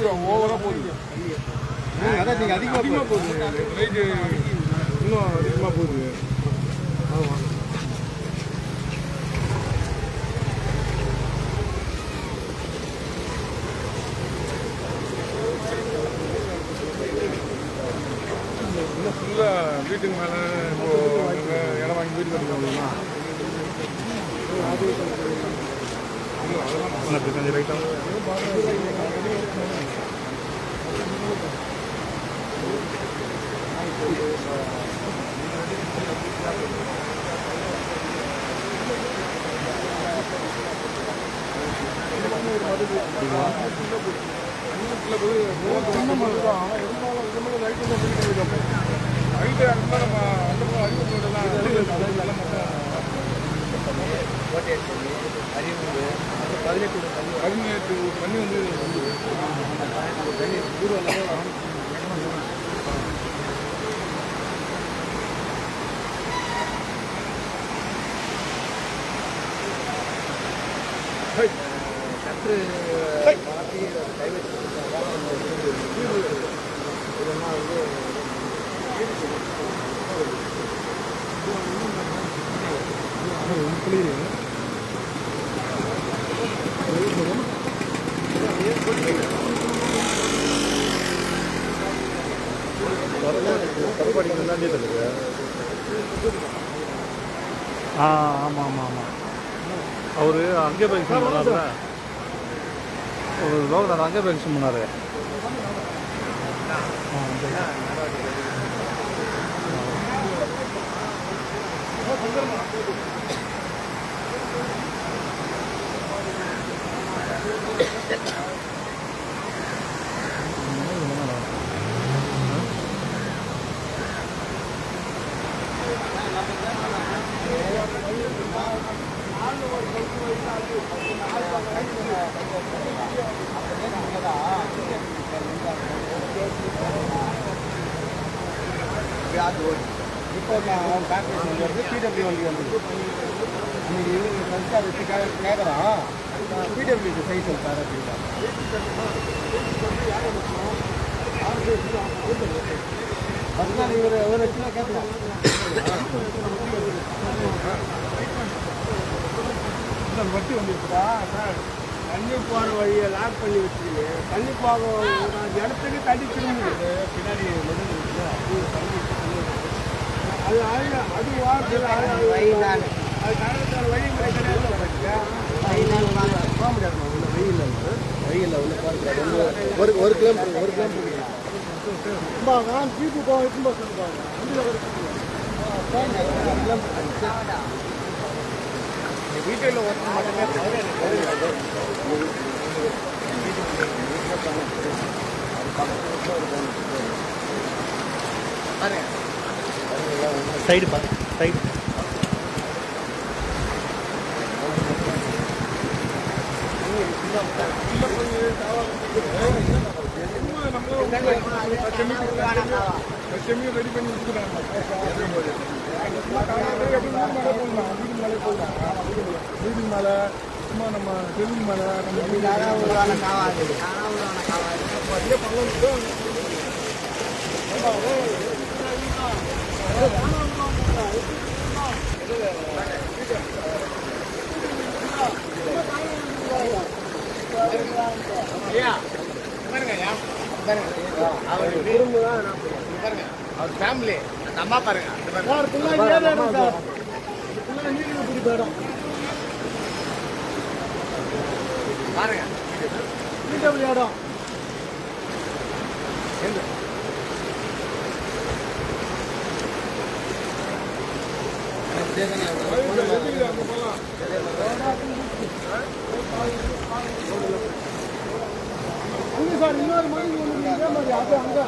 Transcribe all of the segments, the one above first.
ஓவராக போகுது. அதான் நீங்கள் அதிகமாக போகுது, லைட்டு இன்னும் அதிகமாக போகுது. ஆமாம், இன்னும் ஃபுல்லாக வீட்டுக்கு மேலே இப்போ இடம் வாங்கி வீடு கட்டிக்கோங்களா? அதெல்லாம் கொஞ்சம் ரைட்டாக ஐட்டு அந்த நம்ம அந்த அறிவுலாம் பதினெட்டு தண்ணி வந்து சற்று மாற்றி கை வச்சு இதெல்லாம் வந்து ஆமாம் ஆமாம் ஆமாம். அவர் அங்கே போய் பண்ணார்ல, ஒரு லோகநாத் அங்கே போய் பண்ணார். இப்போ நான் கார்பரேஷன் வந்து பிடபிள்யூ வண்டி வந்து இன்னைக்கு ஈவினிங் ஃபஸ்ட்டு அதை வச்சு கேட்குறான். பிடபிள்யூக்கு சைஸ் சார் அப்படின்னா ஃபஸ்ட் நாள் இவர் வச்சுனா கேட்கலாம். வட்டி வந்துருக்குதா சார்? தண்ணி போகிற வழியை லாக் பண்ணி வச்சுருக்கு. தண்ணி போக இடத்துக்கு தண்ணி திரும்புது. பின்னாடி அது அது வாரத்தில் அது காரணத்தால் வழிமுறை கிடையாது. போக முடியாது உள்ள வெயில் உள்ள ஒரு கிலோமீட்டர் வீட்டு போக சொல்லுவாங்க. வீட்டில் ஒருத்தர் மட்டுமே சைடு பார்த்து சைடு செம்மியை ரெடி பண்ணி வச்சுக்கிறாங்க. வீடு மேலே சும்மா நம்ம தெலுங்கு மேலே அவர் ஃபேமிலி அந்த அம்மா பாருங்க பாருங்க இடம் சார் இன்னொரு மாதிரி இதே மாதிரி அது அங்கே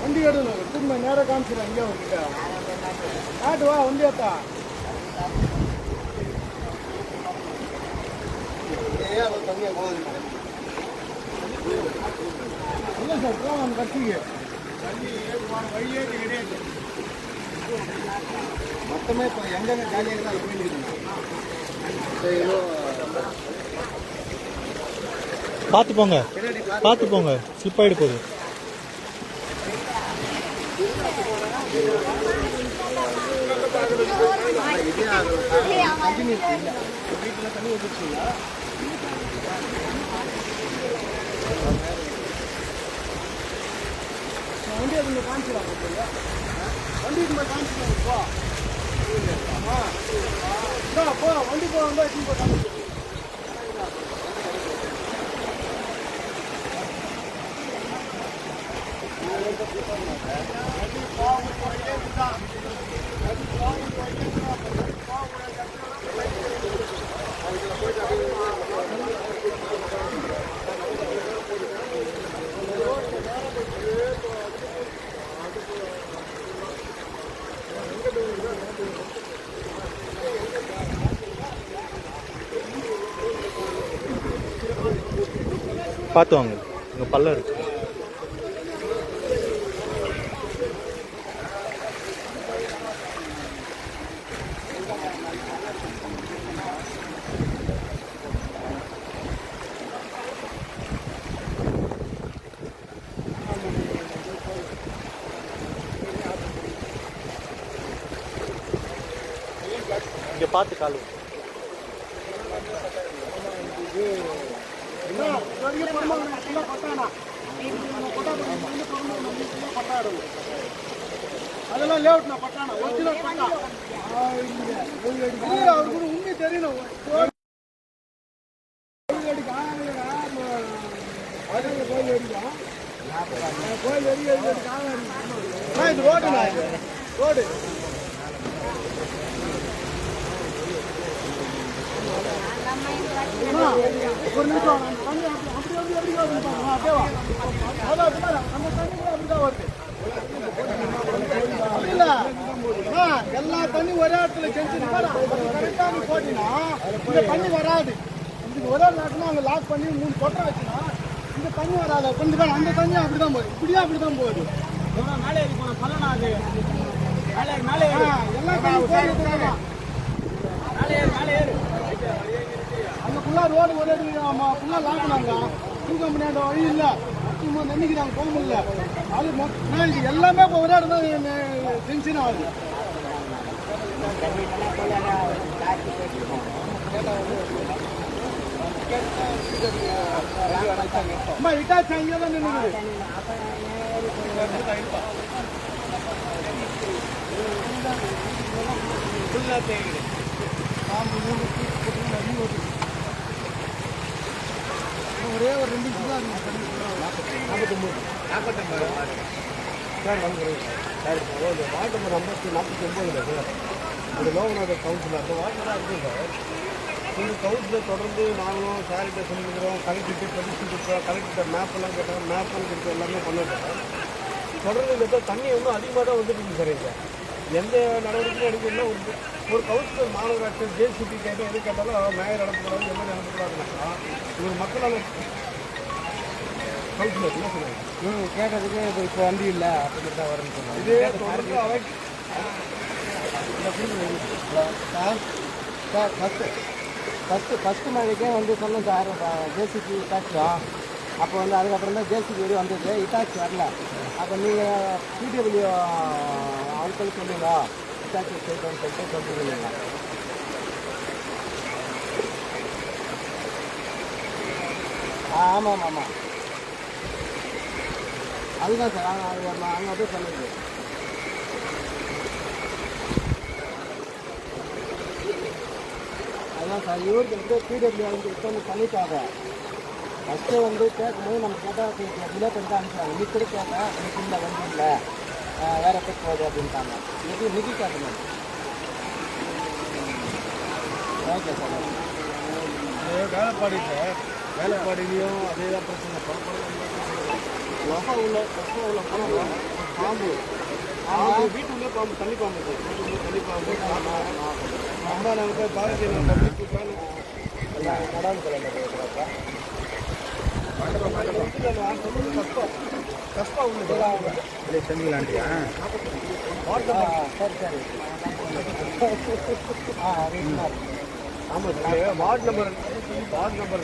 வண்டி எடுக்கணும் திரும்ப நேரம் காமிச்சிடும் இங்கே வந்துட்டு காட்டுவா ஒண்டியாத்தா இல்லை சார் போகலாம் கட்சிக்கு தண்ணி போன வழியே கிடையாது. மொத்தமே இப்போ எங்கெங்க காலியாக தான் போயிருக்குங்க. பார்த்து போங்க, பார்த்து போங்க, ஸ்லிப் ஆகிட்டு போகுது. வீட்டில் தண்ணி வந்துச்சுங்களா? வண்டி அது காமிச்சிடலாம் வண்டி இது மாதிரி காமிச்சிடலாம் போ வண்டி போ வந்தா பார்த்து வாங்க, இங்கே பள்ளம் இருக்கு. இங்கே பார்த்து காலு அதெல்லாம் லேவுட்னா பட்டானா ஒரிஜினல் பட்டா அவருக்கு உண்மை தெரியணும். இது ரோடுண்ணா, இது ரோடு. ஒரு நிமிஷம் அப்படியே அப்படிதான் வருது. எல்லா தண்ணி ஒரே இடத்துல செஞ்சுன்னா கரெக்டாக நீ போட்டினா இந்த தண்ணி வராது. இதுக்கு ஒரே நாட்டுனா அங்கே லாக் பண்ணி 3 கொட்டை வச்சுனா இந்த தண்ணி வராது. கொஞ்சம் பேர் அந்த தண்ணி அப்படிதான் போகுது, இப்படியே அப்படிதான் போகுது. மேலே ஏறி போன பல்லனா அது மேலே எல்லா தண்ணி போகுது. மேலே ஏறு அங்கே ஃபுல்லாக ரோடு ஒரே ஃபுல்லாக லாக்குனாங்க. டூ கம்பெனியோட வழி இல்லை, சும்மா நினைக்கிறாங்க போக முடியல. அது இது எல்லாமே இப்போ ஒரே இடம் தான் டென்ஷன் ஆகுது. அம்மா இட்டாச்சு அங்கே தான் நின்றுது. ஒரே ஒரு 2 நிமிஷம் தான் 49 சார் வந்து சார் வார்டு நம்பர் 49 சார். இந்த லோகநாதர் கவுன்சிலர் அந்த வார்டு தான் இருக்குது சார். இந்த கவுன்சிலர் தொடர்ந்து நாங்களும் சாரிட்ட சொல்லிக்கிறோம், கலெக்டர்கிட்ட பதிச்சுட்டு கலெக்டர்கிட்ட மேப்பெல்லாம் கேட்டாங்க, மேப்பெல்லாம் கொடுத்து எல்லாமே பண்ணிட்டோம். தொடர்ந்து இந்த தண்ணி வந்து அதிகமாக தான் வந்துட்டு சார். இங்கே எந்த நடவடிக்கையும் எடுக்கணும்னா ஒரு கவுன்சிலர் மாநகராட்சி ஜேசிபி கேட்டு எது கேட்டாலும் மேயர் நடத்தக்கூடாது, எம்எல்ஏ நடத்தக்கூடாதுனாக்கா ஒரு மக்களால் கவுன்சிலர் என்ன சொல்லுவாங்க கேட்கறதுக்கு இப்போ வண்டி இல்லை அப்படின்னு தான் வரும்னு சொன்னாங்க. இது தொடர்ந்து சார் ஃபஸ்ட்டு மழைக்கே வந்து சொன்னோம் சார், ஜேசிபி இட்டாச்சும். அப்போ வந்து அதுக்கப்புறம் தான் ஜேசிபி வரையும் வந்தது, இட்டாச்சு வரல. அப்போ நீங்கள் பிடபிள்யூ ஆட்கள் சொல்லுங்க இட்டாச்சு செய்யணும்னு சொல்லிட்டு சொல்லிடுவீங்க. ஆமாம் ஆமாம் அதுதான் சார். அங்கே அப்படியே பண்ணுறது. அதுதான் சார், இவருக்கு வந்து பிடபிள்யூ வந்து பண்ணிட்டாங்க. ஃபஸ்ட்டு வந்து கேட்கும்போது நம்ம கேட்டால் டிலே பண்ணிட்டு அனுப்புகிறாங்க. நீ கூட கேட்டேன், எனக்கு இல்லை வண்டி இல்லை வேறு எப்போ போகுது அப்படின்ட்டாங்க. நிதி கேட்கணும். Okay sir. வேலைப்பாடி சார், வேலைப்பாடிலையும் அதே தான் பிரச்சனை. உள்ள பாம்பு வீட்டுக்குள்ளே பாம்பு, தண்ணி பாம்பு சார். வீட்டுக்குள்ளே தண்ணி அம்மா நமக்கு பாரதிய கஷ்டம் உண்டு செஞ்சுலாண்டியா ஆமாம் சார் வார்டு நம்பர்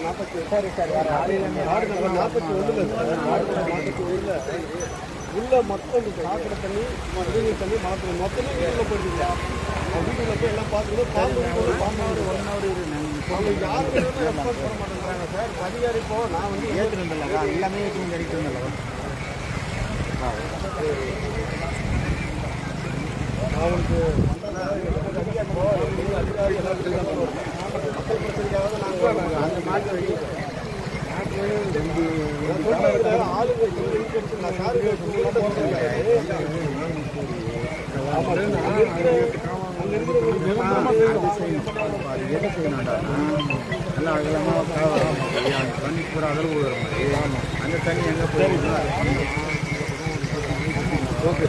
40 சரி sir ward number 41 sir ward number 41 உள்ள மொத்தம் சாக்கடை தண்ணி குடிநீர் தண்ணி மரத்தில் மொத்தமே வீட்டில் போயிடுங்க வீட்டில் போய் எல்லாம் பார்த்துக்கணும் அவங்க யாருமே ரெஸ்பான்ஸ் பண்ண மாட்டேங்கிறாங்க சார் அதிகாரி இப்போ நான் வந்து ஏற்றுருந்தல்லவா எல்லாமே ஏற்றி இருந்தல்லவா அவங்களுக்கு அதிகாரி மக்கள் பிரச்சனைக்காக நாங்கள் அந்த மாதிரி ஆளுங்க தண்ணி பூரா அதில் விழுற மாதிரி அந்த தண்ணி எங்கே போய் ஓகே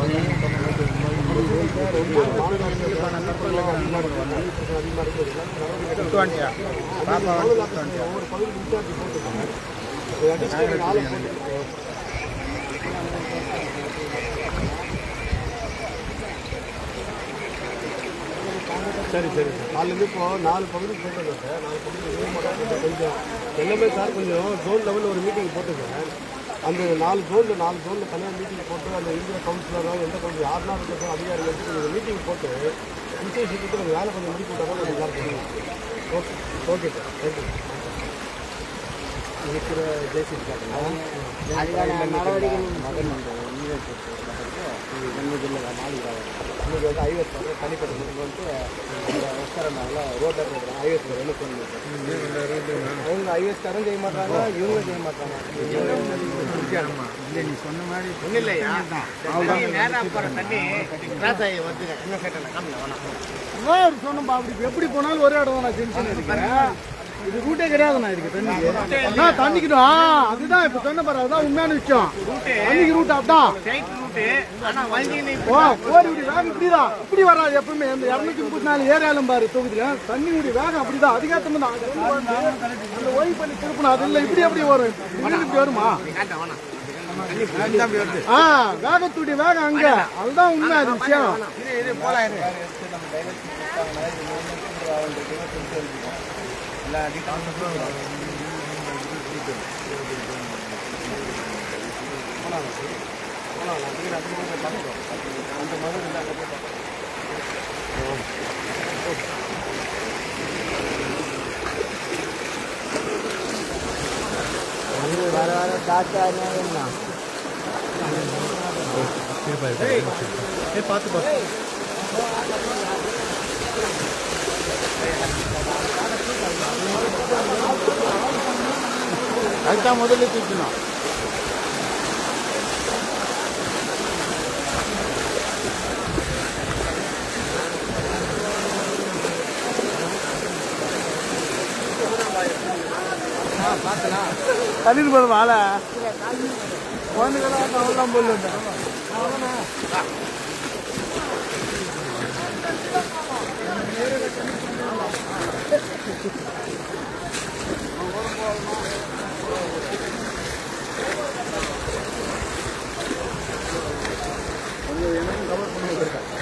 ஒவ்வொரு பகுதி இன்சார்ஜ் போட்டுருக்காங்க சரி சரி சார் நாலுலேருந்து இப்போ 4 பகுதி போட்டுருக்கோம் சார் 4 பகுதி கொஞ்சம் எல்லாமே சார் கொஞ்சம் ஜோன் லெவலில் ஒரு மீட்டிங் போட்டுருக்கேன் அந்த 4 ஜோனில் தனியாக மீட்டிங் போட்டு அந்த இந்தியா கவுன்சிலரோ எந்த கவுன்சிலர் யாருனா இருக்கட்டும் அதிகாரிகள் வச்சு கொஞ்சம் மீட்டிங் போட்டு விசேஷத்துக்கு கொஞ்சம் வேலை கொஞ்சம் முடிச்சு விட்டால் கொஞ்சம் நல்லா தெரியும் ஓகே ஓகே சார் தேங்க்யூ இருக்கிற ஜெயசி நம்ம ಜಿಲ್ಲೆಗೆ ಮಾಡಿದ್ದಾರೆ ನಿಮಗೆ ಒಂದು 50 ಸಾವಿರ ತನಿಖೆ ಬಂತು ವಸ್ತಾರಲ್ಲ ರೋಡ್ இருக்கிறாங்க 50 ಸಾವಿರ என்ன சொல்லுங்க அவங்க 50 ಸಾವಿರ ஜெய் மாட்டாங்க இவங்க ஜெய் மாட்டாங்க நீ சொன்ன மாதிரி ஒண்ணு இல்லையா அவங்க நேரா போற தண்ணி கிராஸ் ஆகி வந்து என்ன கேட்டல காமல வேணாம் சொன்னோம் அப்படி எப்படி போனாலும் ஒரே இடம் தான் ஜென்ஷன் இருக்கு இது ரூட்டே கிடையாதுண்ணா இதுக்கு தண்ணி தண்ணிக்கிடும் அதுதான் இப்போ சொன்ன பாரு அதுதான் உண்மையான விஷயம் தண்ணிக்கு ரூட் அப்படிதான் வேகம் இப்படிதான் இப்படி வராது எப்பவுமே இந்த 234 ஏரியாலும் பாரு தொகுதியில தண்ணியுடைய வேகம் அப்படிதான் அதிகாரத்தம் தான் அந்த ஓய்வு பண்ணி திருப்பணும் அது இல்லை இப்படி எப்படி வரும் இப்படி வருமா வேகத்துடைய வேகம் அங்க அதுதான் உண்மை அது விஷயம் பார்த்து அதுதான் முதல்ல தூக்கணும் தண்ணீர் போதும் ஆளை குழந்தைகளாம் அவ்வளோதான் போடல கொஞ்சம் எனக்கும் கவர் பண்ணி வச்சிருக்கேன்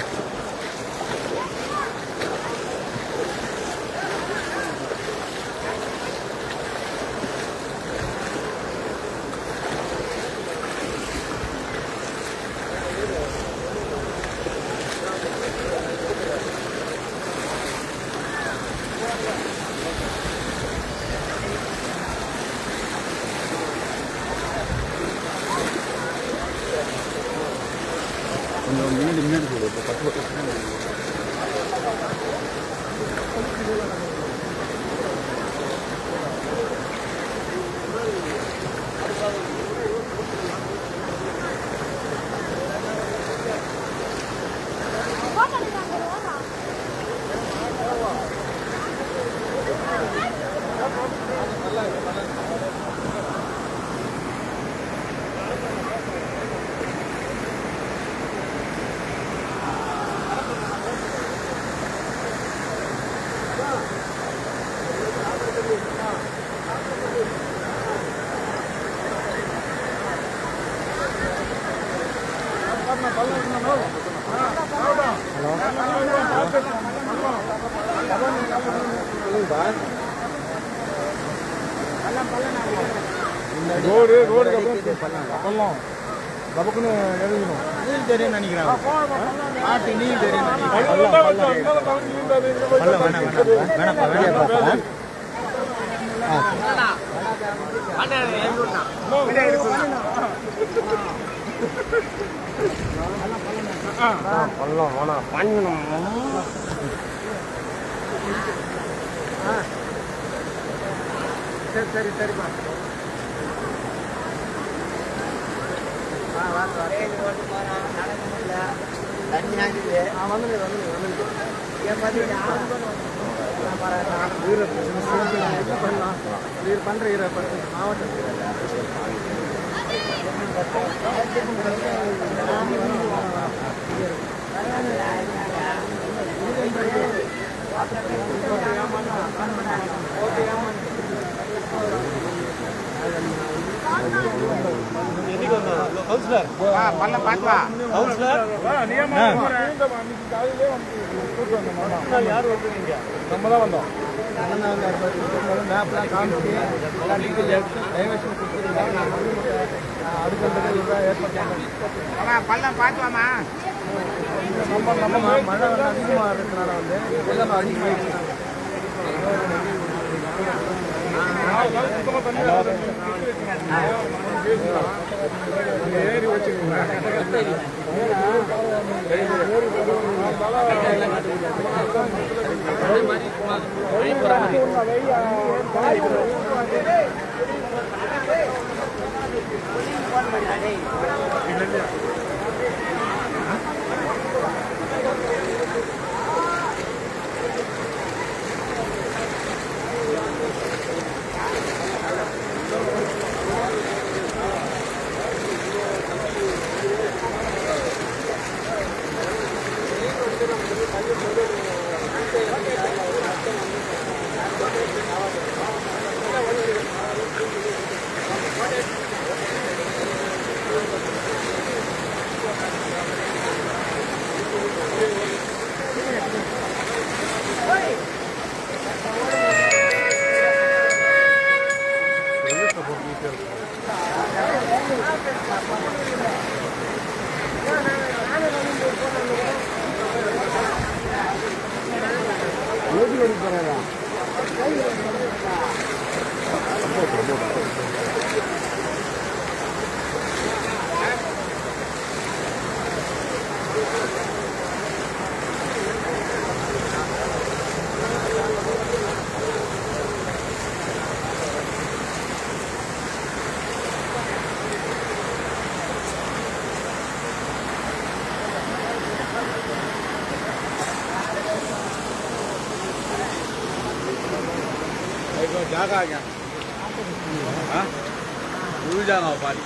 ரோடு பள்ளம் நமக்குன்னு எழுதணும் நீல் தெரியும் நினைக்கிறேன் ஆட்டு நீல் தெரியும் பள்ளம் வேணாம் பண்ணணும் சரி சரிப்பா கவுன்சிலர் யார் வந்துருக்கீங்க நம்ம தான் வந்தோம் மேப்லாம் காமிச்சு எல்லாம் டீட்டெயில் எடுத்து டைவர்ஷன் கொடுத்துருக்காங்க அடுத்த ஏற்பாடு பள்ளம் பார்த்துவாமா நம்ம மழை அதிகமாக இருக்கிறனால வந்து எல்லாம் அதிகமாகிடுச்சு ஏறி வச்சுக்கோங்க जागा क्या? हाँ? दूर जाना हो पानी